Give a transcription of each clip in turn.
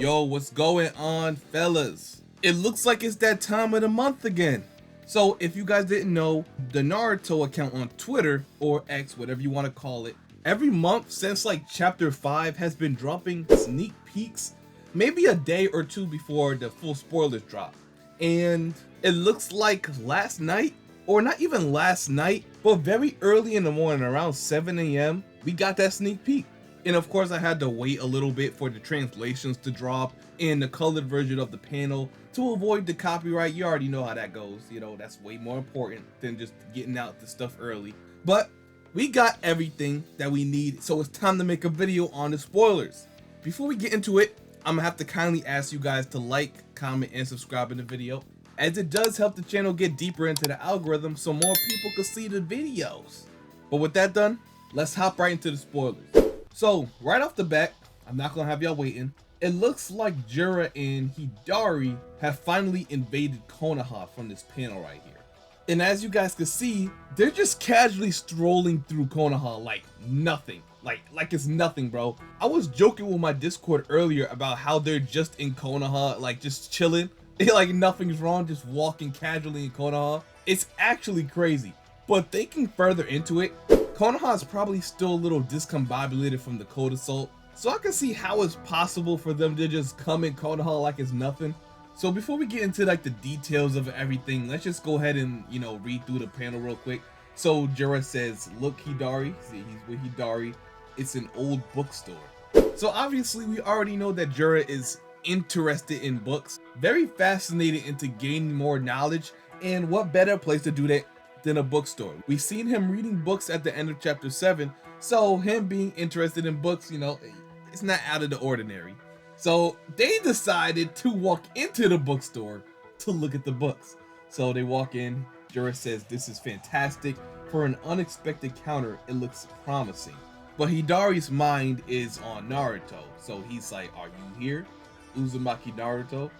Yo, what's going on, fellas? It looks like it's that time of the month again. So if you guys didn't know, the Naruto account on Twitter, or X, whatever you want to call it, every month since like chapter 5 has been dropping sneak peeks, maybe a day or two before the full spoilers drop. And it looks like last night, or not even last night, but very early in the morning, around 7 a.m, we got that sneak peek. And of course I had to wait a little bit for the translations to drop in the colored version of the panel to avoid the copyright. You already know how that goes, you know, that's way more important than just getting out the stuff early. But we got everything that we need, so it's time to make a video on the spoilers. Before we get into it, I'm gonna have to kindly ask you guys to like, comment, and subscribe in the video, as it does help the channel get deeper into the algorithm so more people can see the videos. But with that done, let's hop right into the spoilers. So right off the bat, I'm not gonna have y'all waiting. It looks like Jura and Hidari have finally invaded Konoha from this panel right here. And as you guys can see, they're just casually strolling through Konoha like nothing. Like it's nothing, bro. I was joking with my Discord earlier about how they're just in Konoha, like just chilling. Like nothing's wrong, just walking casually in Konoha. It's actually crazy. But thinking further into it, Konoha is probably still a little discombobulated from the cold assault, so I can see how it's possible for them to just come in Konoha like it's nothing. So before we get into like the details of everything, let's just go ahead and, you know, read through the panel real quick. So Jura says, "Look, Hidari," see, he's with Hidari, "it's an old bookstore." So obviously we already know that Jura is interested in books, very fascinated into gaining more knowledge, and what better place to do that than a bookstore. We've seen him reading books at the end of chapter 7, so him being interested in books, you know, it's not out of the ordinary. So they decided to walk into the bookstore to look at the books. So they walk in, Jura says, "This is fantastic. For an unexpected counter, it looks promising." But Hidari's mind is on Naruto, so he's like, "Are you here, Uzumaki Naruto?"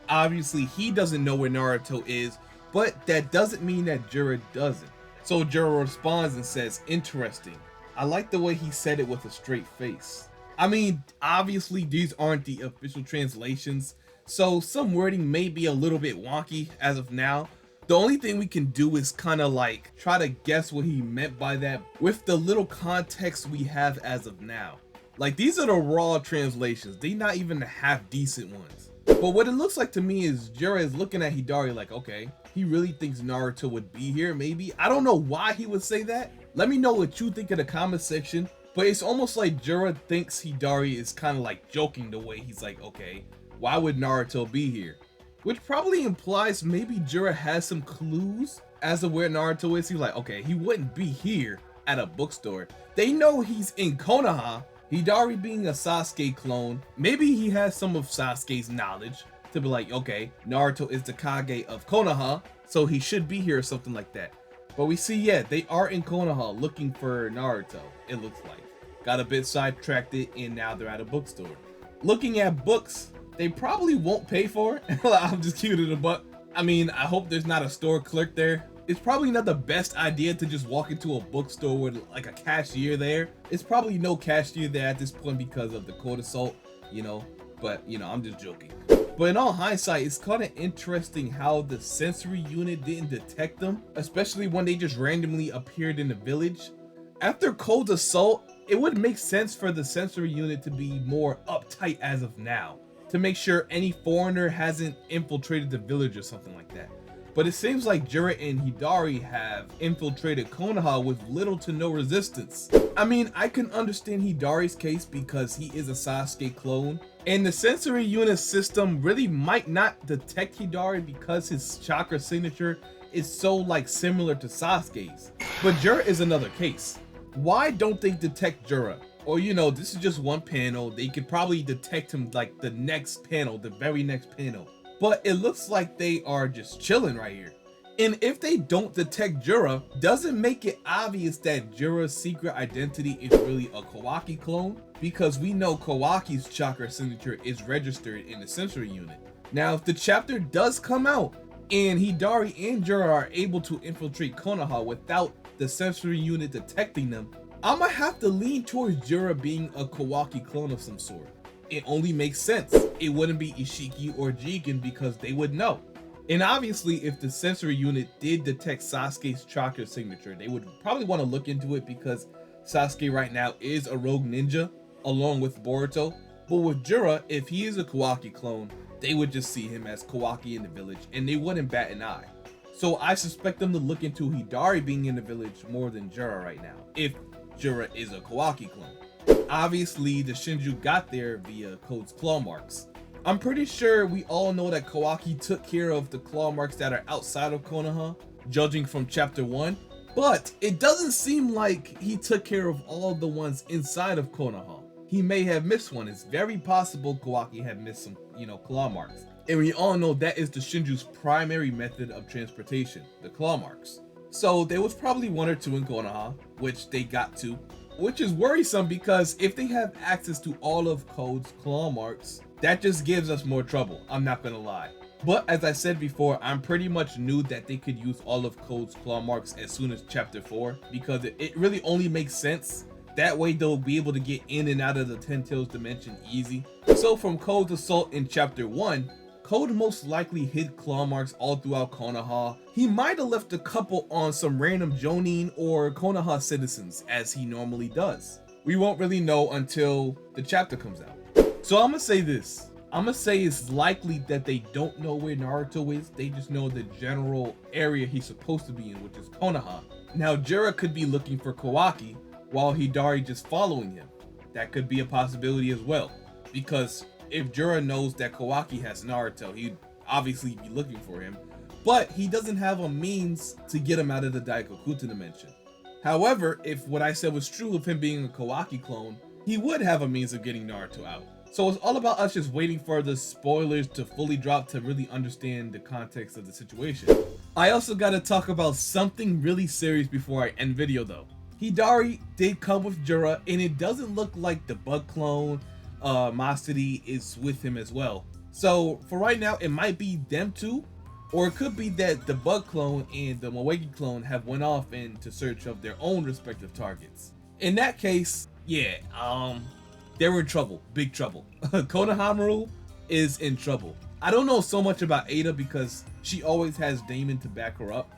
Obviously he doesn't know where Naruto is, but that doesn't mean that Jura doesn't. So Jura responds and says, "Interesting. I like the way he said it with a straight face." I mean, obviously these aren't the official translations, so some wording may be a little bit wonky as of now. The only thing we can do is kind of like try to guess what he meant by that with the little context we have as of now. Like, these are the raw translations, they not even the half decent ones. But what it looks like to me is Jura is looking at Hidari like, okay, he really thinks Naruto would be here, maybe. I don't know why he would say that. Let me know what you think in the comment section. But it's almost like Jura thinks Hidari is kind of like joking the way he's like, okay, why would Naruto be here? Which probably implies maybe Jura has some clues as to where Naruto is. He's like, okay, he wouldn't be here at a bookstore. They know he's in Konoha. Hidari being a Sasuke clone, maybe he has some of Sasuke's knowledge to be like, okay, Naruto is the Kage of Konoha, so he should be here or something like that. But we see, yeah, they are in Konoha looking for Naruto, it looks like. Got a bit sidetracked and now they're at a bookstore. Looking at books they probably won't pay for. I'm just keeping it a buck. I mean, I hope there's not a store clerk there. It's probably not the best idea to just walk into a bookstore with like a cashier there. It's probably no cashier there at this point because of the cold assault, you know, but you know, I'm just joking. But in all hindsight, it's kind of interesting how the sensory unit didn't detect them, especially when they just randomly appeared in the village. After cold assault, it would make sense for the sensory unit to be more uptight as of now, to make sure any foreigner hasn't infiltrated the village or something like that. But it seems like Jura and Hidari have infiltrated Konoha with little to no resistance. I mean, I can understand Hidari's case because he is a Sasuke clone, and the sensory unit system really might not detect Hidari because his chakra signature is so like similar to Sasuke's. But Jura is another case. Why don't they detect Jura? Or, you know, this is just one panel, they could probably detect him like the next panel, the very next panel. But it looks like they are just chilling right here. And if they don't detect Jura, doesn't make it obvious that Jura's secret identity is really a Kawaki clone, because we know Kawaki's chakra signature is registered in the sensory unit. Now, if the chapter does come out and Hidari and Jura are able to infiltrate Konoha without the sensory unit detecting them, I'ma have to lean towards Jura being a Kawaki clone of some sort. it only makes sense. It wouldn't be Ishiki or Jigen because they would know. And obviously, if the sensory unit did detect Sasuke's chakra signature, they would probably want to look into it because Sasuke right now is a rogue ninja along with Boruto. But with Jura, if he is a Kawaki clone, they would just see him as Kawaki in the village and they wouldn't bat an eye. So I suspect them to look into Hidari being in the village more than Jura right now, if Jura is a Kawaki clone. Obviously, the Shinju got there via Code's claw marks. I'm pretty sure we all know that Kawaki took care of the claw marks that are outside of Konoha, judging from chapter 1, but it doesn't seem like he took care of all the ones inside of Konoha. He may have missed one. It's very possible Kawaki had missed some, claw marks. And we all know that is the Shinju's primary method of transportation, the claw marks. So there was probably one or two in Konoha, which they got to, which is worrisome because if they have access to all of Code's claw marks, that just gives us more trouble, I'm not gonna lie. But as I said before, I'm pretty much knew that they could use all of Code's claw marks as soon as chapter 4 because it really only makes sense. That way they'll be able to get in and out of the Ten Tails dimension easy. So from Code's assault in chapter 1, Code most likely hid claw marks all throughout Konoha. He might have left a couple on some random Jonin or Konoha citizens as he normally does. We won't really know until the chapter comes out. So I'm gonna say this. I'm gonna say it's likely that they don't know where Naruto is. They just know the general area he's supposed to be in, which is Konoha. Now Jura could be looking for Kawaki while Hidari just following him. That could be a possibility as well. Because if Jura knows that Kawaki has Naruto, he'd obviously be looking for him. But he doesn't have a means to get him out of the Daikokuta dimension. However, if what I said was true of him being a Kawaki clone, he would have a means of getting Naruto out. So it's all about us just waiting for the spoilers to fully drop to really understand the context of the situation. I also gotta talk about something really serious before I end video though. Hidari did come with Jura and it doesn't look like the bug clone Masudi is with him as well. So for right now it might be them two, or it could be that the bug clone and the Moegi clone have went off into search of their own respective targets. In that case, yeah, they're in trouble, big trouble. Konohamaru is in trouble. I don't know so much about Ada because she always has Damon to back her up.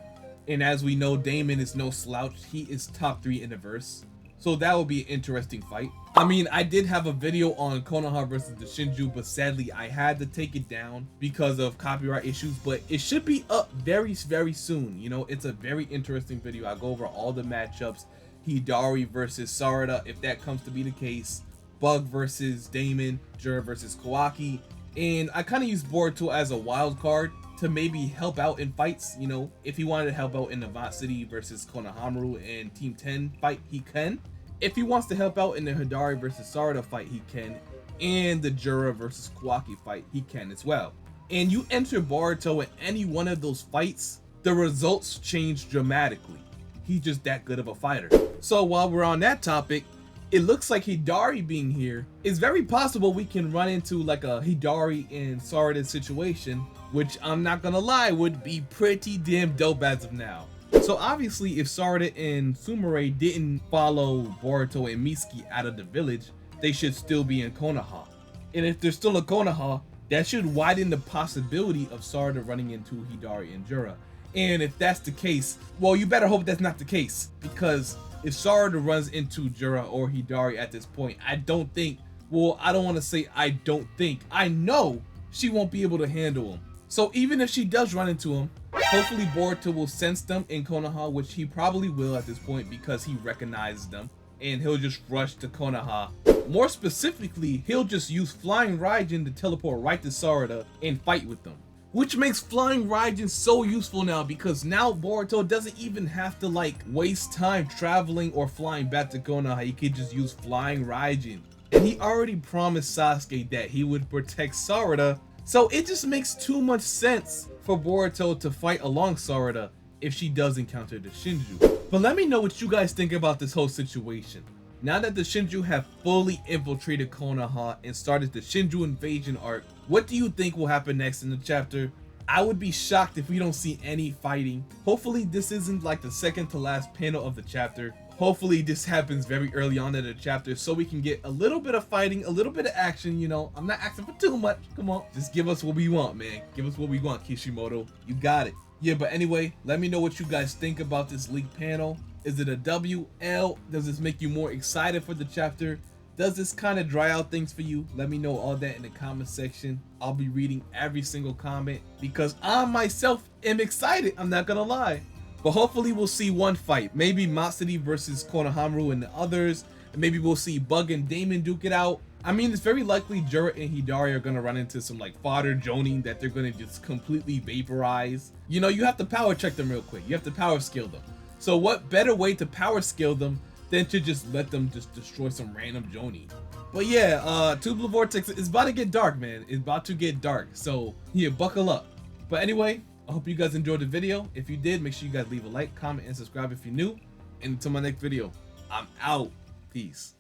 And as we know, Damon is no slouch. He is top 3 in the verse. So that will be an interesting fight. I mean, I did have a video on Konoha versus the Shinju, but sadly I had to take it down because of copyright issues, but it should be up very, very soon. It's a very interesting video. I go over all the matchups, Hidari versus Sarada, if that comes to be the case, Bug versus Damon, Jura versus Kawaki, and I kind of use Boruto as a wild card to maybe help out in fights. If he wanted to help out in the Vant City versus Konohamaru and Team 10 fight, he can. If he wants to help out in the Hidari versus Sarada fight, he can, and the Jura versus Kawaki fight, he can as well. And you enter Boruto in any one of those fights, the results change dramatically. He's just that good of a fighter. So while we're on that topic, it looks like Hidari being here is very possible we can run into like a Hidari and Sarada situation, which I'm not gonna lie would be pretty damn dope as of now. So obviously if Sarada and Sumire didn't follow Boruto and Mitsuki out of the village, they should still be in Konoha. And if they're still in Konoha, that should widen the possibility of Sarada running into Hidari and Jura. And if that's the case, well, you better hope that's not the case, because if Sarada runs into Jura or Hidari at this point, I don't think, well, I don't want to say I don't think, I know she won't be able to handle him. So even if she does run into him, hopefully Boruto will sense them in Konoha, which he probably will at this point because he recognizes them, and he'll just rush to Konoha. More specifically, he'll just use Flying Raijin to teleport right to Sarada and fight with them. Which makes Flying Raijin so useful now because now Boruto doesn't even have to waste time traveling or flying back to Konoha. He could just use Flying Raijin. And he already promised Sasuke that he would protect Sarada, so it just makes too much sense for Boruto to fight along Sarada if she does encounter the Shinju. But let me know what you guys think about this whole situation. Now that the Shinju have fully infiltrated Konoha and started the Shinju invasion arc, what do you think will happen next in the chapter? I would be shocked if we don't see any fighting. Hopefully this isn't like the second to last panel of the chapter. Hopefully this happens very early on in the chapter so we can get a little bit of fighting, a little bit of action, you know. I'm not asking for too much. Come on, just give us what we want, man. Give us what we want, Kishimoto. You got it. Yeah, but anyway, let me know what you guys think about this leaked panel. Is it a W, L? Does this make you more excited for the chapter? Does this kind of dry out things for you? Let me know all that in the comment section. I'll be reading every single comment because I myself am excited. I'm not gonna lie. But hopefully we'll see one fight. Maybe Matsuri versus Konohamaru and the others. And maybe we'll see Bug and Damon duke it out. I mean, it's very likely Jura and Hidari are gonna run into some like fodder joning that they're gonna just completely vaporize. You know, you have to power check them real quick. You have to power skill them. So what better way to power skill them than to just let them just destroy some random joning? But yeah, Tubular Vortex is about to get dark, man. It's about to get dark. So yeah, buckle up. But anyway, I hope you guys enjoyed the video. If you did, make sure you guys leave a like, comment, and subscribe if you're new. And until my next video, I'm out. Peace.